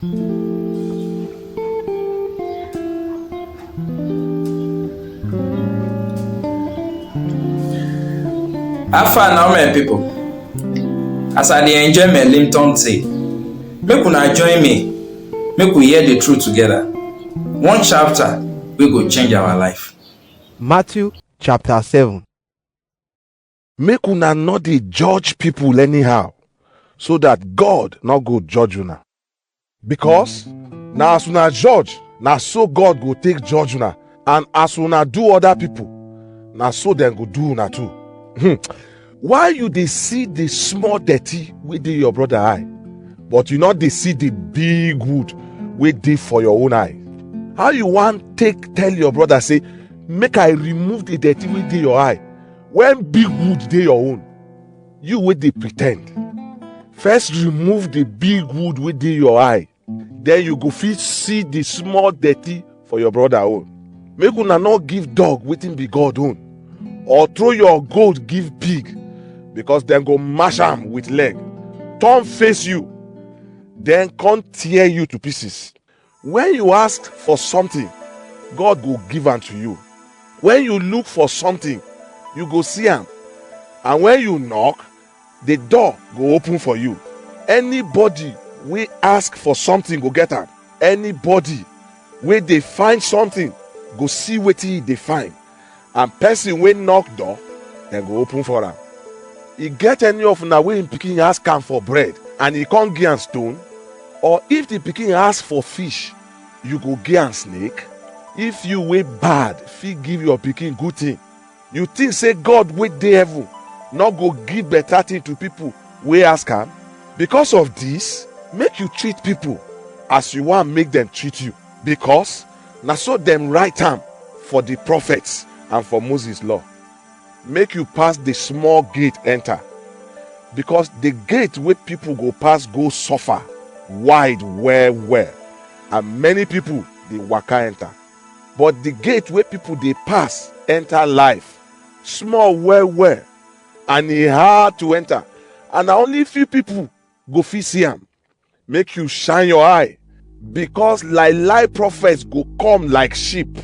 How far now, my people? As I dey enjoy my Lipton tea, make una join me, make we hear the truth together. One chapter wey go change our life. Matthew chapter 7. Make una not dey judge people anyhow, so that God not go judge una. Because na as una judge, na so God go take judge una, and as una do other people, na so dem go do una too. Why you dey see the small dirty wey dey your brother eye, but you not dey see the big wood wey dey for your own eye? How you wan take tell your brother say, make I remove the dirty wey dey your eye, when big wood dey your own? You wey dey pretend. First remove the big wood wey dey your eye, then you go fit see the small dirty for your brother own. Make una not give dog wetin be God own, or throw your goat give pig, because dem go mash am with leg, turn face you, then come tear you to pieces. When you ask for something, God go give am to you. When you look for something, you go see am, and when you knock, the door go open for you. Anybody wey ask for something go get am. Anybody wey dey find something go see wetin he dey find, and person wey knock door, dem go open for am. E get any of una wey im pikin ask am for bread and e come give am stone? Or if the pikin ask for fish, you go give am snake? If you wey bad fit give your pikin good thing, you think say God wey dey heaven not go give better thing to people wey ask am? Because of this, make you treat people as you want make them treat you, because na so dem write am for the prophets and for Moses law. Make you pass the small gate enter, because the gate wey people go pass go suffer wide well, and many people dey waka enter. But the gate wey people dey pass enter life small well, and e hard to enter, and na only few people go fit see am. Make you shine your eye, because lie prophets go come like sheep,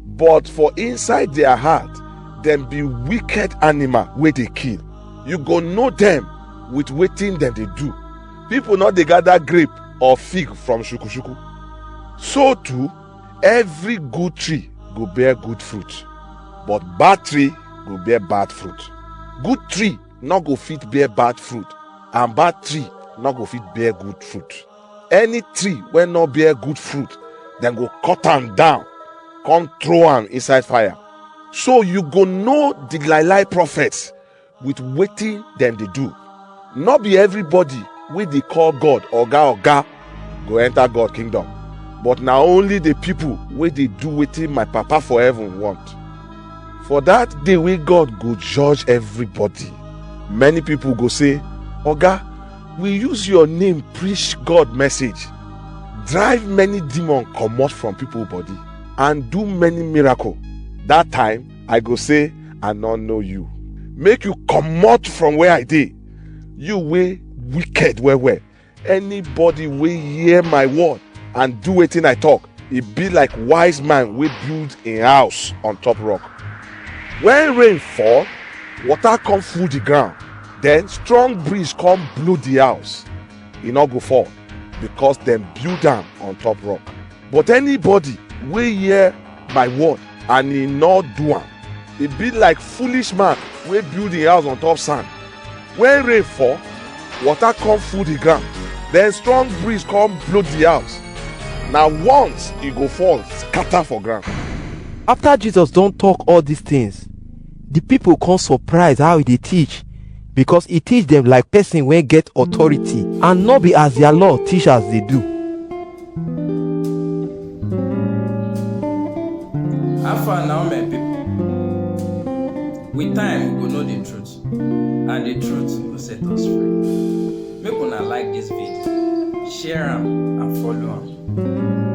but for inside their heart dem be wicked animal wey dey kill. You go know them with wetin dem dey do. People not dey gather grape or fig from shukushuku. So too, every good tree go bear good fruit, but bad tree go bear bad fruit. Good tree not go fit bear bad fruit, and bad tree not go fit bear good fruit. Any tree wey not bear good fruit, dem go cut am down, come throw am inside fire. So you go know the lie prophets with wetin dem dey do. Not be everybody wey dey call God oga go enter God kingdom, but na only the people wey dey do wetin my papa for heaven want. For that day wey God go judge everybody, many people go say, oga, we use your name preach God message, drive many demons comot from people body, and do many miracles. That time I go say, I no know you. Make you comot from where I dey, you wey wicked well. Anybody wey hear my word and do wetin I talk, e be like wise man wey build a house on top rock. When rain fall, water come full the ground, then strong breeze come blow the house, e no go fall, because dem build am on top rock. But anybody wey hear my word and e no do am, e be like foolish man wey build him house on top sand. When rain fall, water come full the ground, then strong breeze come blow the house. Na once e go fall scatter for ground. After Jesus don talk all these things, the people come surprise how he dey teach, because he teach them like person wey get authority, and not be as their law teachers dey do. How far now, my people? With time, we go know the truth, and the truth will set us free. Make una like this video, share am, and follow am.